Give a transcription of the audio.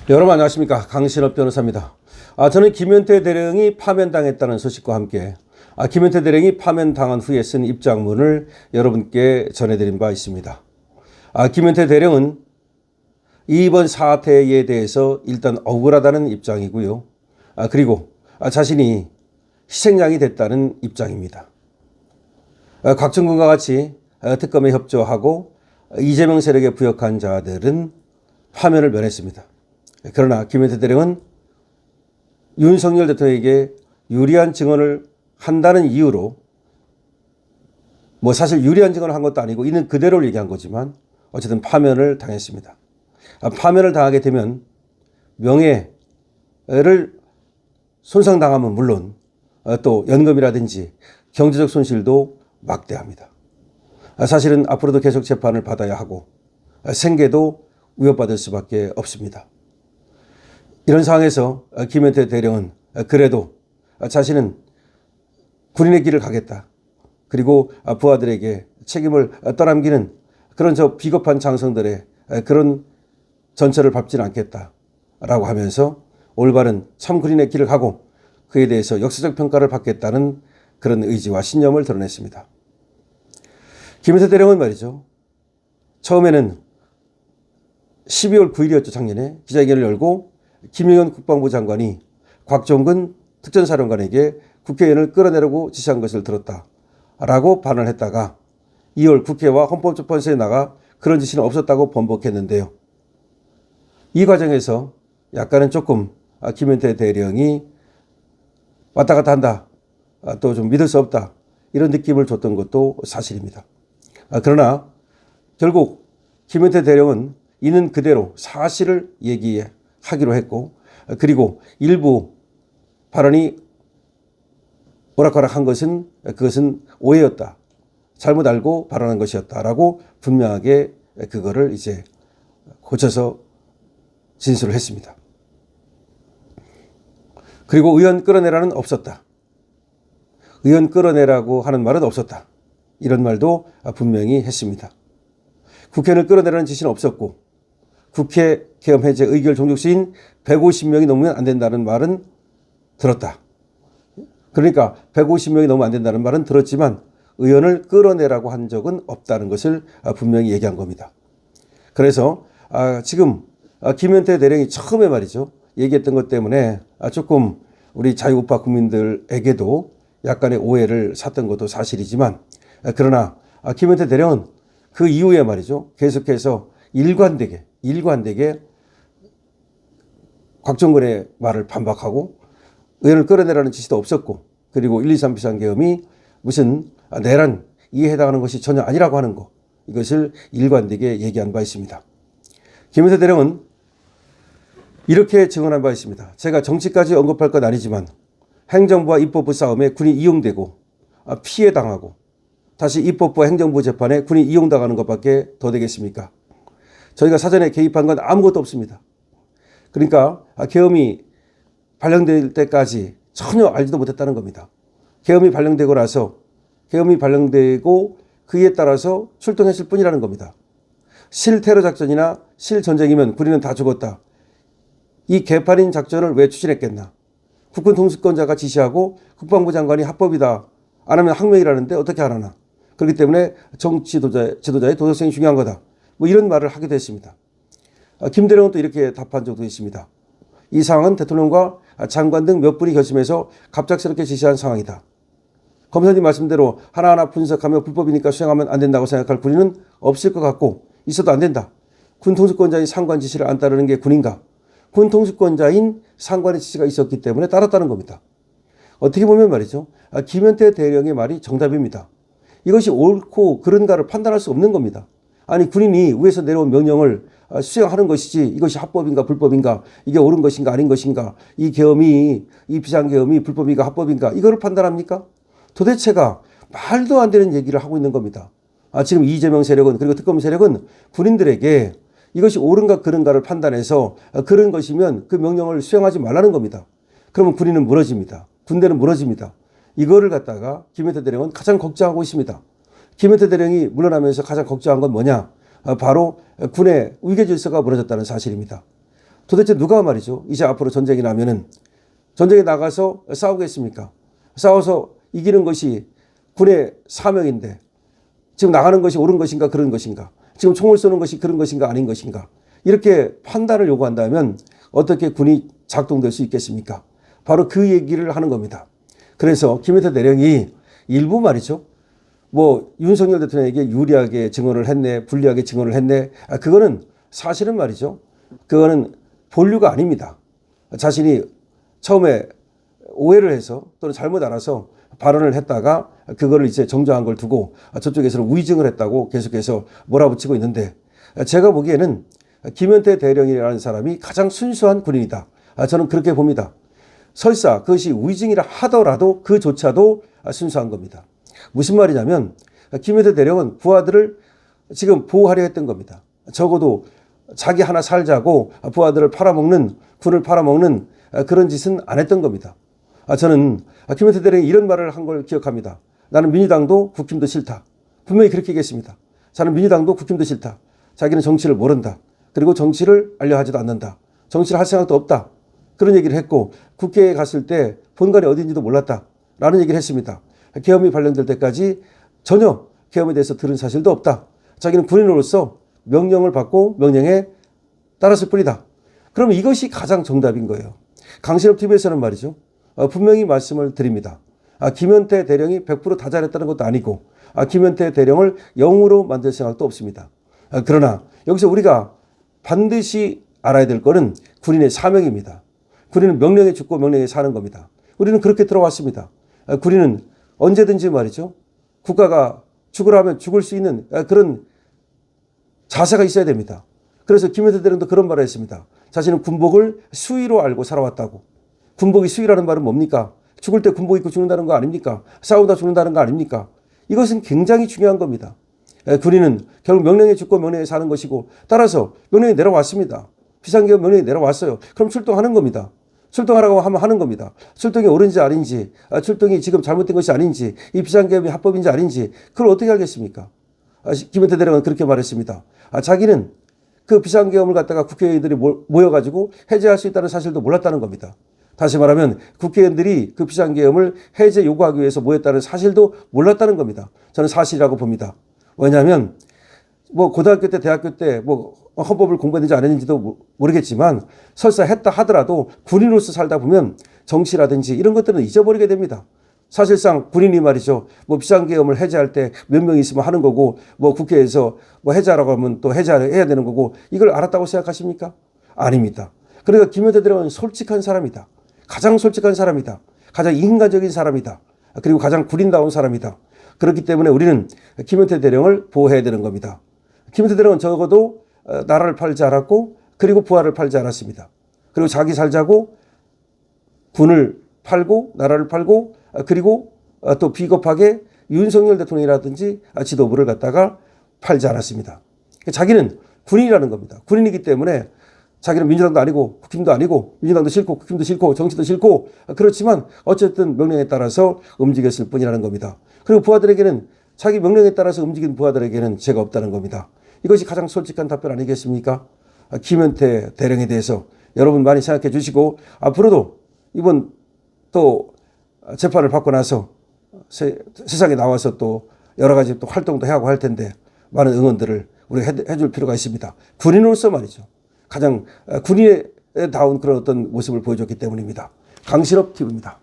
여러분 안녕하십니까, 강신업 변호사입니다. 저는 김현태 대령이 파면당했다는 소식과 함께 김현태 대령이 파면당한 후에 쓴 입장문을 여러분께 전해드린 바 있습니다. 김현태 대령은 이번 사태에 대해서 일단 억울하다는 입장이고요. 그리고 자신이 희생양이 됐다는 입장입니다. 곽정근과 같이 특검에 협조하고 이재명 세력에 부역한 자들은 파면을 면했습니다. 그러나 김현태 대령은 윤석열 대통령에게 유리한 증언을 한다는 이유로, 사실 유리한 증언을 한 것도 아니고 있는 그대로를 얘기한 거지만 어쨌든 파면을 당했습니다. 파면을 당하게 되면 명예를 손상당하면 물론 또 연금이라든지 경제적 손실도 막대합니다. 사실은 앞으로도 계속 재판을 받아야 하고 생계도 위협받을 수밖에 없습니다. 이런 상황에서 김현태 대령은 그래도 자신은 군인의 길을 가겠다. 그리고 부하들에게 책임을 떠넘기는 그런 비겁한 장성들의 그런 전철을 밟지는 않겠다라고 하면서 올바른 참 군인의 길을 가고 그에 대해서 역사적 평가를 받겠다는 그런 의지와 신념을 드러냈습니다. 김현태 대령은 말이죠, 처음에는 12월 9일이었죠. 작년에 기자회견을 열고 김영현 국방부 장관이 곽종근 특전사령관에게 국회의원을 끌어내라고 지시한 것을 들었다라고 반응을 했다가 2월 국회와 헌법재판소에 나가 그런 지시는 없었다고 번복했는데요. 이 과정에서 약간은 조금 김현태 대령이 왔다 갔다 한다, 또 좀 믿을 수 없다, 이런 느낌을 줬던 것도 사실입니다. 그러나 결국 김현태 대령은 있는 그대로 사실을 얘기하기로 했고, 그리고 일부 발언이 오락가락한 것은 그것은 오해였다, 잘못 알고 발언한 것이었다라고 분명하게 그거를 이제 고쳐서 진술을 했습니다. 그리고 의원 끌어내라는 없었다, 의원 끌어내라고 하는 말은 없었다, 이런 말도 분명히 했습니다. 국회의원을 끌어내라는 지시는 없었고 국회 계엄 해제 의결 종족수인 150명이 넘으면 안 된다는 말은 들었다. 그러니까 150명이 넘으면 안 된다는 말은 들었지만 의원을 끌어내라고 한 적은 없다는 것을 분명히 얘기한 겁니다. 그래서 지금 김현태 대령이 처음에 말이죠, 얘기했던 것 때문에 조금 우리 자유우파 국민들에게도 약간의 오해를 샀던 것도 사실이지만, 그러나 김현태 대령은 그 이후에 말이죠, 계속해서 일관되게 곽정근의 말을 반박하고 의원을 끌어내라는 지시도 없었고, 그리고 123 비상계엄이 무슨 내란 이에 해당하는 것이 전혀 아니라고 하는 것, 이것을 일관되게 얘기한 바 있습니다. 김현태 대령은 이렇게 증언한 바 있습니다. 제가 정치까지 언급할 건 아니지만 행정부와 입법부 싸움에 군이 이용되고 피해당하고 다시 입법부와 행정부 재판에 군이 이용당하는 것밖에 더 되겠습니까? 저희가 사전에 개입한 건 아무것도 없습니다. 그러니까 계엄이 발령될 때까지 전혀 알지도 못했다는 겁니다. 계엄이 발령되고 그에 따라서 출동했을 뿐이라는 겁니다. 실테러 작전이나 실전쟁이면 군인은 다 죽었다, 이 개판인 작전을 왜 추진했겠나? 국군 통수권자가 지시하고 국방부 장관이 합법이다, 안 하면 항명이라는데 어떻게 안 하나? 그렇기 때문에 정치 지도자의 도덕성이 중요한 거다, 이런 말을 하기도 했습니다. 김 대령은 또 이렇게 답한 적도 있습니다. 이 상황은 대통령과 장관 등 몇 분이 결심해서 갑작스럽게 지시한 상황이다. 검사님 말씀대로 하나하나 분석하며 불법이니까 수행하면 안 된다고 생각할 군인은 없을 것 같고 있어도 안 된다. 군 통수권자인 상관 지시를 안 따르는 게 군인가? 군 통수권자인 상관의 지시가 있었기 때문에 따랐다는 겁니다. 어떻게 보면 말이죠, 김현태 대령의 말이 정답입니다. 이것이 옳고 그른가를 판단할 수 없는 겁니다. 아니, 군인이 위에서 내려온 명령을 수행하는 것이지 이것이 합법인가 불법인가, 이게 옳은 것인가 아닌 것인가, 이 비상계엄이 불법인가 합법인가, 이거를 판단합니까? 도대체가 말도 안 되는 얘기를 하고 있는 겁니다. 지금 이재명 세력은, 그리고 특검 세력은 군인들에게 이것이 옳은가 그른가를 판단해서 그런 것이면 그 명령을 수행하지 말라는 겁니다. 그러면 군인은 무너집니다. 군대는 무너집니다. 이거를 갖다가 김현태 대령은 가장 걱정하고 있습니다. 김현태 대령이 물러나면서 가장 걱정한 건 뭐냐? 바로 군의 위계 질서가 무너졌다는 사실입니다. 도대체 누가 말이죠. 이제 앞으로 전쟁이 나면은 전쟁에 나가서 싸우겠습니까? 싸워서 이기는 것이 군의 사명인데 지금 나가는 것이 옳은 것인가 그런 것인가? 지금 총을 쏘는 것이 그런 것인가 아닌 것인가? 이렇게 판단을 요구한다면 어떻게 군이 작동될 수 있겠습니까? 바로 그 얘기를 하는 겁니다. 그래서 김현태 대령이 일부 말이죠. 뭐 윤석열 대통령에게 유리하게 증언을 했네, 불리하게 증언을 했네. 그거는 사실은 말이죠. 그거는 본류가 아닙니다. 자신이 처음에 오해를 해서 또는 잘못 알아서 발언을 했다가 그거를 이제 정정한 걸 두고 저쪽에서는 위증을 했다고 계속해서 몰아붙이고 있는데 제가 보기에는 김현태 대령이라는 사람이 가장 순수한 군인이다. 저는 그렇게 봅니다. 설사 그것이 위증이라 하더라도 그조차도 순수한 겁니다. 무슨 말이냐면 김현태 대령은 부하들을 지금 보호하려 했던 겁니다. 적어도 자기 하나 살자고 부하들을 팔아먹는 군을 팔아먹는 그런 짓은 안 했던 겁니다. 저는 김현태 대령이 이런 말을 한 걸 기억합니다. 나는 민주당도 국힘도 싫다. 분명히 그렇게 얘기했습니다. 저는 민주당도 국힘도 싫다. 자기는 정치를 모른다. 그리고 정치를 알려하지도 않는다. 정치를 할 생각도 없다. 그런 얘기를 했고 국회에 갔을 때 본관이 어딘지도 몰랐다. 라는 얘기를 했습니다. 계엄이 발령될 때까지 전혀 계엄에 대해서 들은 사실도 없다. 자기는 군인으로서 명령을 받고 명령에 따랐을 뿐이다. 그러면 이것이 가장 정답인 거예요. 강신업 TV에서는 말이죠. 분명히 말씀을 드립니다. 김현태 대령이 100% 다 잘했다는 것도 아니고 김현태 대령을 영으로 만들 생각도 없습니다. 그러나 여기서 우리가 반드시 알아야 될 것은 군인의 사명입니다. 군인은 명령에 죽고 명령에 사는 겁니다. 우리는 그렇게 들어왔습니다. 군인은 언제든지 말이죠. 국가가 죽으라 하면 죽을 수 있는 그런 자세가 있어야 됩니다. 그래서 김현태 대령도 그런 말을 했습니다. 자신은 군복을 수의로 알고 살아왔다고. 군복이 수의라는 말은 뭡니까? 죽을 때 군복 입고 죽는다는 거 아닙니까? 싸우다 죽는다는 거 아닙니까? 이것은 굉장히 중요한 겁니다. 군인은 결국 명령에 죽고 명령에 사는 것이고 따라서 명령이 내려왔습니다. 비상계엄 명령이 내려왔어요. 그럼 출동하는 겁니다. 출동하라고 하면 하는 겁니다. 출동이 옳은지 아닌지, 출동이 지금 잘못된 것이 아닌지, 이 비상계엄이 합법인지 아닌지 그걸 어떻게 알겠습니까? 김현태 대령은 그렇게 말했습니다. 자기는 그 비상계엄을 갖다가 국회의원들이 모여가지고 해제할 수 있다는 사실도 몰랐다는 겁니다. 다시 말하면 국회의원들이 그 비상계엄을 해제 요구하기 위해서 모였다는 사실도 몰랐다는 겁니다. 저는 사실이라고 봅니다. 왜냐하면 뭐 고등학교 때 대학교 때 뭐 헌법을 공부했는지 안 했는지도 모르겠지만 설사 했다 하더라도 군인으로서 살다 보면 정치라든지 이런 것들은 잊어버리게 됩니다. 사실상 군인이 말이죠. 뭐 비상계엄을 해제할 때 몇 명 있으면 하는 거고 뭐 국회에서 뭐 해제하라고 하면 또 해제해야 되는 거고 이걸 알았다고 생각하십니까? 아닙니다. 그러니까 김현태 대령은 솔직한 사람이다. 가장 솔직한 사람이다. 가장 인간적인 사람이다. 그리고 가장 군인다운 사람이다. 그렇기 때문에 우리는 김현태 대령을 보호해야 되는 겁니다. 김현태 대령은 적어도 나라를 팔지 않았고 그리고 부하를 팔지 않았습니다. 그리고 자기 살자고 군을 팔고 나라를 팔고 그리고 또 비겁하게 윤석열 대통령이라든지 지도부를 갖다가 팔지 않았습니다. 자기는 군인이라는 겁니다. 군인이기 때문에 자기는 민주당도 아니고 국힘도 아니고 민주당도 싫고 국힘도 싫고 정치도 싫고 그렇지만 어쨌든 명령에 따라서 움직였을 뿐이라는 겁니다. 그리고 부하들에게는 자기 명령에 따라서 움직인 부하들에게는 죄가 없다는 겁니다. 이것이 가장 솔직한 답변 아니겠습니까? 김현태 대령에 대해서 여러분 많이 생각해 주시고 앞으로도 이번 또 재판을 받고 나서 세상에 나와서 또 여러 가지 또 활동도 하고 할 텐데 많은 응원들을 우리가 해줄 필요가 있습니다. 군인으로서 말이죠. 가장 군인다운 그런 어떤 모습을 보여줬기 때문입니다. 강신업 TV입니다.